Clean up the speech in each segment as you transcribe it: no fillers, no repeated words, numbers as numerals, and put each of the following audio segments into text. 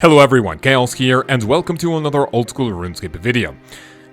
Hello everyone, Kaoz here, and welcome to another old school RuneScape video.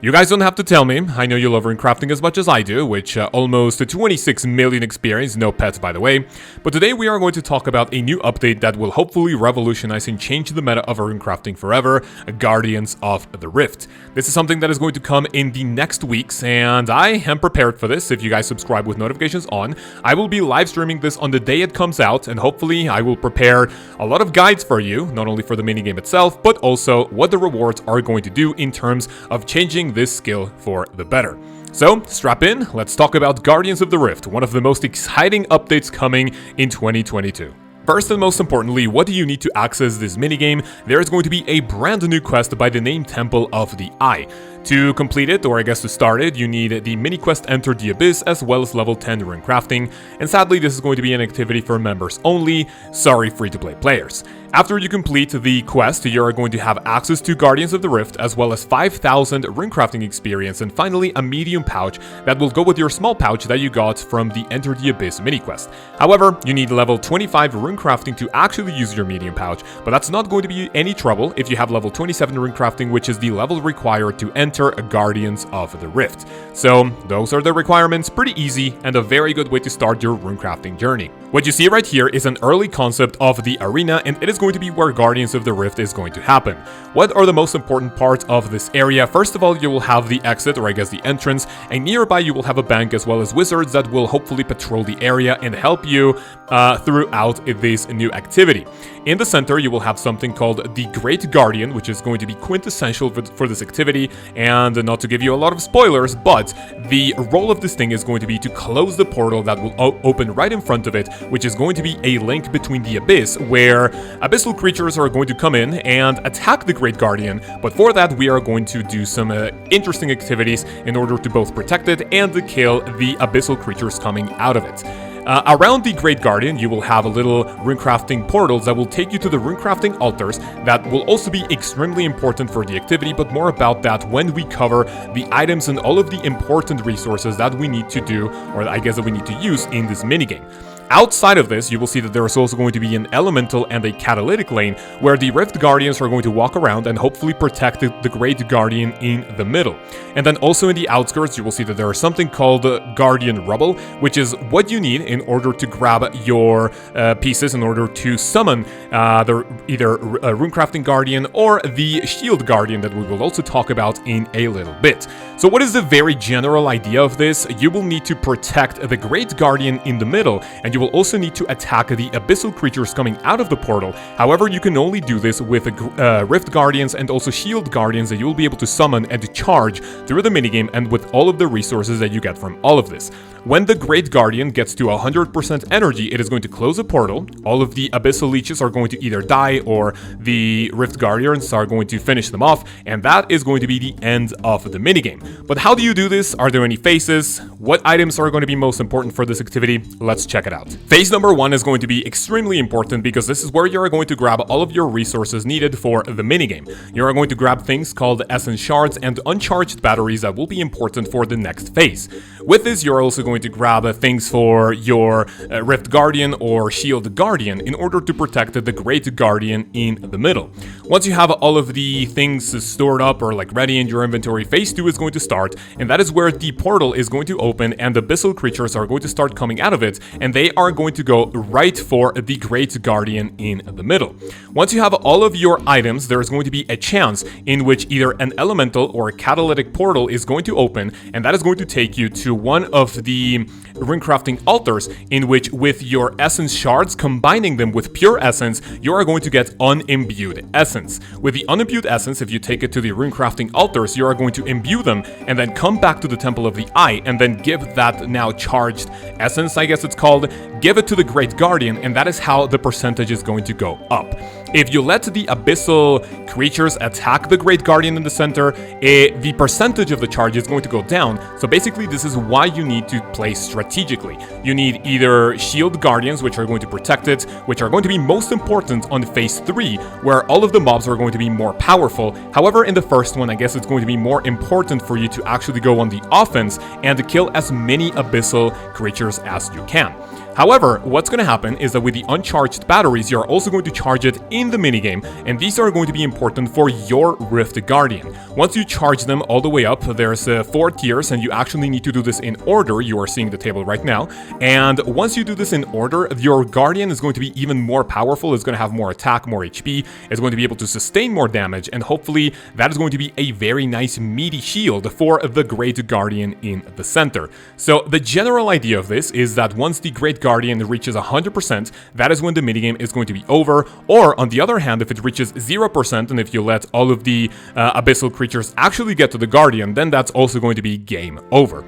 You guys don't have to tell me, I know you love Runecrafting as much as I do, which almost 26 million experience, no pets by the way, but today we are going to talk about a new update that will hopefully revolutionize and change the meta of Runecrafting forever, Guardians of the Rift. This is something that is going to come in the next weeks, and I am prepared for this. If you guys subscribe with notifications on, I will be live streaming this on the day it comes out, and hopefully I will prepare a lot of guides for you, not only for the minigame itself, but also what the rewards are going to do in terms of changing this skill for the better. So, strap in, let's talk about Guardians of the Rift, one of the most exciting updates coming in 2022. First and most importantly, what do you need to access this minigame? There is going to be a brand new quest by the name Temple of the Eye. To complete it, or I guess to start it, you need the mini quest Enter the Abyss as well as level 10 Runecrafting, and sadly this is going to be an activity for members only, sorry free-to-play players. After you complete the quest, you are going to have access to Guardians of the Rift as well as 5,000 Runecrafting experience and finally a medium pouch that will go with your small pouch that you got from the Enter the Abyss mini quest. However, you need level 25 Runecrafting to actually use your medium pouch, but that's not going to be any trouble if you have level 27 Runecrafting, which is the level required to enter Guardians of the Rift. So those are the requirements, pretty easy and a very good way to start your Runecrafting journey. What you see right here is an early concept of the arena, and it is going to be where Guardians of the Rift is going to happen. What are the most important parts of this area? First of all, you will have the exit, or I guess the entrance, and nearby you will have a bank as well as wizards that will hopefully patrol the area and help you throughout this new activity. In the center, you will have something called the Great Guardian, which is going to be quintessential for this activity, and not to give you a lot of spoilers, but the role of this thing is going to be to close the portal that will open right in front of it, which is going to be a link between the Abyss, where abyssal creatures are going to come in and attack the Great Guardian, but for that we are going to do some interesting activities in order to both protect it and to kill the abyssal creatures coming out of it. Around the Great Guardian, you will have a little Runecrafting portals that will take you to the Runecrafting altars that will also be extremely important for the activity, but more about that when we cover the items and all of the important resources that we need to do, or I guess that we need to use in this minigame. Outside of this, you will see that there is also going to be an elemental and a catalytic lane where the Rift Guardians are going to walk around and hopefully protect the Great Guardian in the middle. And then also in the outskirts, you will see that there is something called Guardian Rubble, which is what you need in order to grab your pieces in order to summon either Runecrafting Guardian or the Shield Guardian that we will also talk about in a little bit. So what is the very general idea of this? You will need to protect the Great Guardian in the middle, and you will also need to attack the abyssal creatures coming out of the portal. However, you can only do this with Rift Guardians and also Shield Guardians that you will be able to summon and to charge through the minigame and with all of the resources that you get from all of this. When the Great Guardian gets to 100% energy, it is going to close a portal. All of the abyssal leeches are going to either die or the Rift Guardians are going to finish them off, and that is going to be the end of the minigame. But how do you do this? Are there any phases? What items are going to be most important for this activity? Let's check it out. Phase number 1 is going to be extremely important because this is where you are going to grab all of your resources needed for the minigame. You are going to grab things called essence shards and uncharged batteries that will be important for the next phase. With this, you're also going to grab things for your Rift Guardian or Shield Guardian in order to protect the Great Guardian in the middle. Once you have all of the things stored up or like ready in your inventory, phase 2 is going to start, and that is where the portal is going to open and the abyssal creatures are going to start coming out of it, and they are going to go right for the Great Guardian in the middle. Once you have all of your items, there is going to be a chance in which either an elemental or a catalytic portal is going to open, and that is going to take you to one of the Runecrafting altars, in which with your essence shards, combining them with pure essence, you are going to get unimbued essence. With the unimbued essence, if you take it to the Runecrafting altars, you are going to imbue them and then come back to the Temple of the Eye and then give that now charged essence, I guess it's called, give it to the Great Guardian, and that is how the percentage is going to go up. If you let the abyssal creatures attack the Great Guardian in the center, the percentage of the charge is going to go down. So basically this is why you need to play strategically. You need either Shield Guardians, which are going to protect it, which are going to be most important on phase 3, where all of the mobs are going to be more powerful. However, in the first one, I guess it's going to be more important for you to actually go on the offense and to kill as many abyssal creatures as you can. However, what's going to happen is that with the uncharged batteries, you're also going to charge it in the minigame, and these are going to be important for your Rift Guardian. Once you charge them all the way up, there's 4 tiers, and you actually need to do this in order. You are seeing the table right now, and once you do this in order, your Guardian is going to be even more powerful. It's going to have more attack, more HP, it's going to be able to sustain more damage, and hopefully that is going to be a very nice meaty shield for the Great Guardian in the center. So the general idea of this is that once the Great Guardian reaches 100%, that is when the minigame is going to be over, or on the other hand, if it reaches 0%, and if you let all of the abyssal creatures actually get to the Guardian, then that's also going to be game over.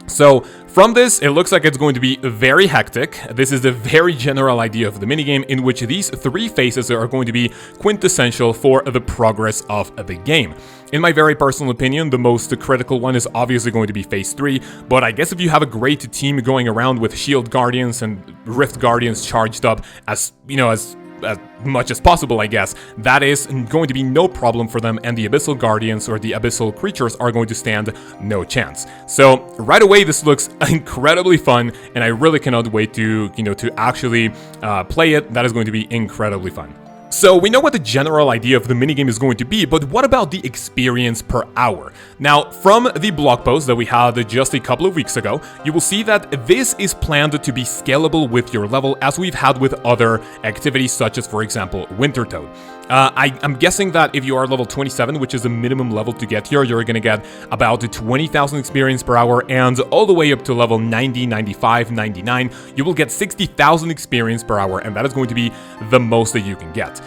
So from this, it looks like it's going to be very hectic. This is the very general idea of the minigame, in which these 3 phases are going to be quintessential for the progress of the game. In my very personal opinion, the most critical one is obviously going to be Phase 3, but I guess if you have a great team going around with Shield Guardians and Rift Guardians charged up as much as possible, I guess, that is going to be no problem for them, and the Abyssal Guardians or the Abyssal creatures are going to stand no chance. So right away, this looks incredibly fun, and I really cannot wait to, to actually play it. That is going to be incredibly fun. So we know what the general idea of the minigame is going to be, but what about the experience per hour? Now, from the blog post that we had just a couple of weeks ago, you will see that this is planned to be scalable with your level, as we've had with other activities such as, for example, Winter Toad. I'm guessing that if you are level 27, which is the minimum level to get here, you're going to get about 20,000 experience per hour, and all the way up to level 90, 95, 99, you will get 60,000 experience per hour, and that is going to be the most that you can get.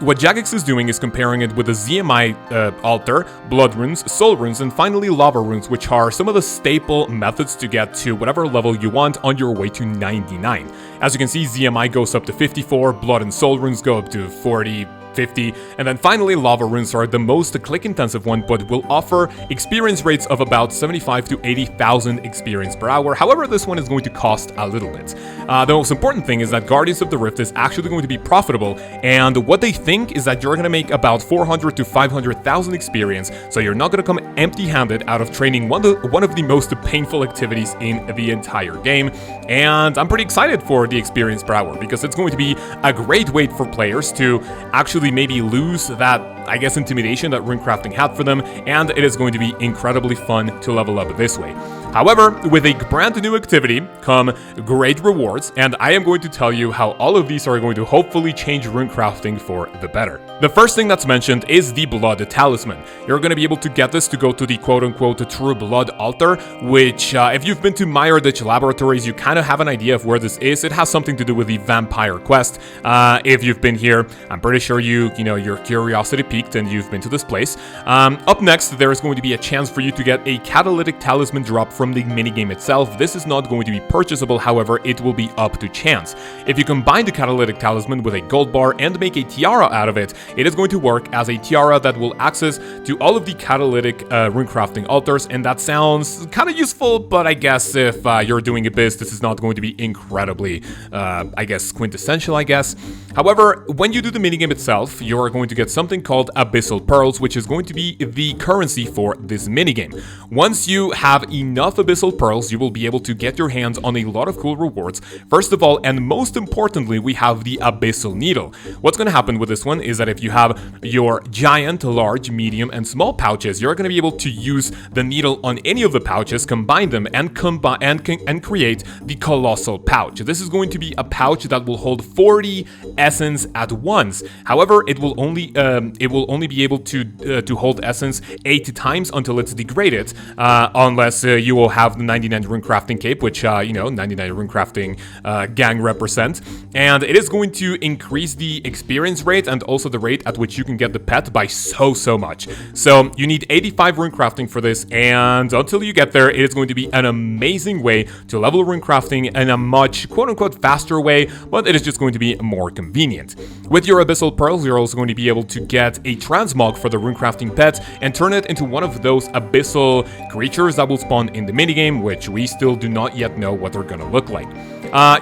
What Jagex is doing is comparing it with the ZMI altar, Blood Runes, Soul Runes, and finally Lava Runes, which are some of the staple methods to get to whatever level you want on your way to 99. As you can see, ZMI goes up to 54, Blood and Soul Runes go up to 40, 50, and then finally Lava Runes are the most click-intensive one, but will offer experience rates of about 75 to 80,000 experience per hour. However, this one is going to cost a little bit. The most important thing is that Guardians of the Rift is actually going to be profitable, and what they think is that you're going to make about 400 to 500,000 experience, so you're not going to come empty-handed out of training one of the most painful activities in the entire game. And I'm pretty excited for the experience per hour, because it's going to be a great way for players to actually maybe lose that, I guess, intimidation that Runecrafting had for them, and it is going to be incredibly fun to level up this way. However, with a brand new activity come great rewards, and I am going to tell you how all of these are going to hopefully change Runecrafting for the better. The first thing that's mentioned is the Blood Talisman. You're going to be able to get this to go to the quote-unquote True Blood altar, which, if you've been to Meyer Ditch Laboratories, you kind of have an idea of where this is. It has something to do with the Vampire Quest. If you've been here, I'm pretty sure your curiosity peaked and you've been to this place. Up next, there is going to be a chance for you to get a Catalytic Talisman drop from the minigame itself. This is not going to be purchasable, however, it will be up to chance. If you combine the Catalytic Talisman with a gold bar and make a tiara out of it, it is going to work as a tiara that will access to all of the Catalytic Runecrafting altars, and that sounds kind of useful, but I guess if you're doing a biz, this is not going to be incredibly, I guess, quintessential, I guess. However, when you do the minigame itself, you are going to get something called Abyssal Pearls, which is going to be the currency for this minigame. Once you have enough Abyssal Pearls, you will be able to get your hands on a lot of cool rewards. First of all, and most importantly, we have the Abyssal Needle. What's going to happen with this one is that if you have your giant, large, medium, and small pouches, you're going to be able to use the needle on any of the pouches, combine them, and create the Colossal Pouch. This is going to be a pouch that will hold 40 essence at once. However, it will only be able to hold essence 8 times until it's degraded, unless you will have the 99 Runecrafting cape, which 99 Runecrafting gang represent, and it is going to increase the experience rate and also the rate at which you can get the pet by so much. So you need 85 Runecrafting for this, and until you get there, it is going to be an amazing way to level Runecrafting in a much quote-unquote faster way, but it is just going to be more convenient. With your Abyssal Pearls, you're also going to be able to get a transmog for the Runecrafting pet and turn it into one of those abyssal creatures that will spawn in the minigame, which we still do not yet know what they're going to look like.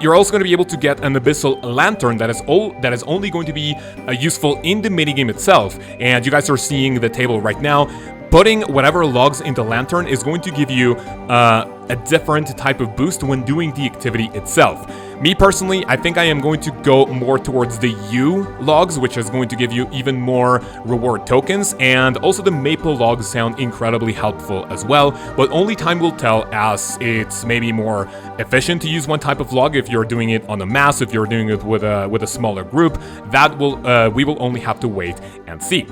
You're also going to be able to get an Abyssal Lantern that is only going to be useful in the minigame itself, and you guys are seeing the table right now. Putting whatever logs in the lantern is going to give you a different type of boost when doing the activity itself. Me personally, I think I am going to go more towards the U logs, which is going to give you even more reward tokens, and also the maple logs sound incredibly helpful as well, but only time will tell, as it's maybe more efficient to use one type of log if you're doing it on a mass, if you're doing it with a smaller group. That will we will only have to wait and see.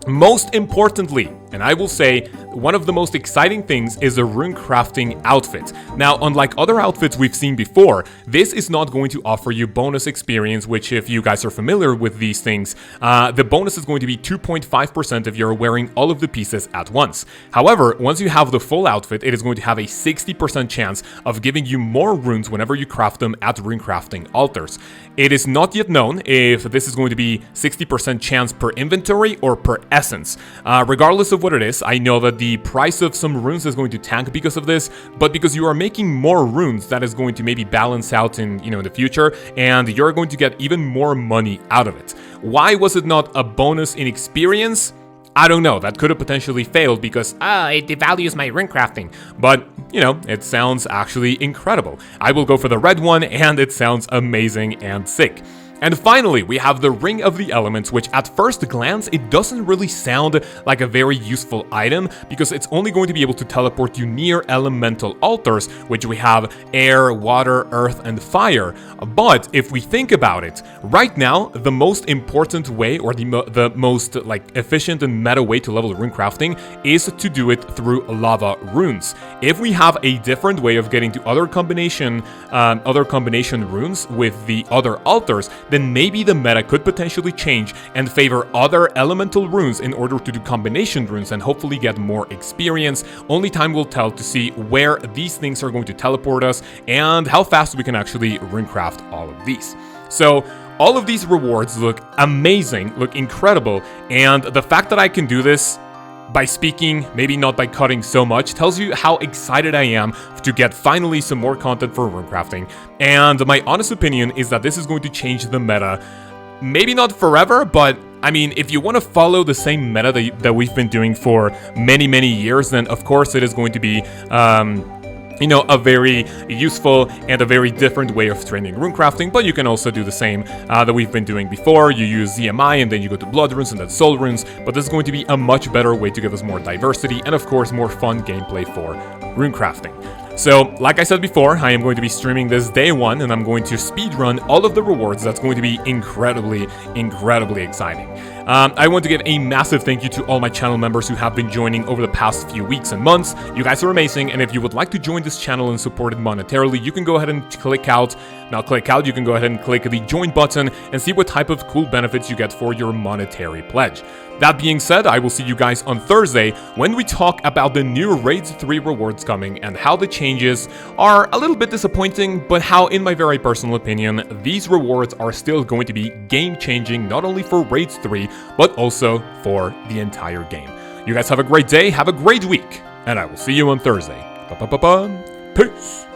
Most importantly, and I will say, one of the most exciting things is a Runecrafting outfit. Now, unlike other outfits we've seen before, this is not going to offer you bonus experience, which if you guys are familiar with these things, the bonus is going to be 2.5% if you're wearing all of the pieces at once. However, once you have the full outfit, it is going to have a 60% chance of giving you more runes whenever you craft them at Runecrafting altars. It is not yet known if this is going to be 60% chance per inventory or per essence. Regardless of what it is, I know that the price of some runes is going to tank because of this, but because you are making more runes, that is going to maybe balance out in the future, and you're going to get even more money out of it. Why was it not a bonus in experience? I don't know, that could have potentially failed because, it devalues my Runecrafting. But, it sounds actually incredible. I will go for the red one, and it sounds amazing and sick. And finally, we have the Ring of the Elements, which at first glance, it doesn't really sound like a very useful item, because it's only going to be able to teleport you near elemental altars, which we have air, water, earth, and fire. But if we think about it, right now, the most important way, or the most efficient and meta way to level Runecrafting is to do it through lava runes. If we have a different way of getting to other combination runes with the other altars, then maybe the meta could potentially change and favor other elemental runes in order to do combination runes and hopefully get more experience. Only time will tell to see where these things are going to teleport us and how fast we can actually runecraft all of these. So all of these rewards look amazing, look incredible, and the fact that I can do this by speaking, maybe not by cutting so much, tells you how excited I am to get finally some more content for Runecrafting. And my honest opinion is that this is going to change the meta. Maybe not forever, but I mean, if you want to follow the same meta that we've been doing for many years, then of course it is going to be a very useful and a very different way of training Runecrafting, but you can also do the same that we've been doing before. You use ZMI and then you go to Blood Runes and then Soul Runes, but this is going to be a much better way to give us more diversity and of course more fun gameplay for Runecrafting. So, like I said before, I am going to be streaming this day one, and I'm going to speedrun all of the rewards. That's going to be incredibly exciting. I want to give a massive thank you to all my channel members who have been joining over the past few weeks and months. You guys are amazing, and if you would like to join this channel and support it monetarily, you can go ahead and you can go ahead and click the join button and see what type of cool benefits you get for your monetary pledge. That being said, I will see you guys on Thursday when we talk about the new Raids 3 rewards coming and how the changes are a little bit disappointing, but how, in my very personal opinion, these rewards are still going to be game-changing, not only for Raids 3, but also for the entire game. You guys have a great day, have a great week, and I will see you on Thursday. Peace!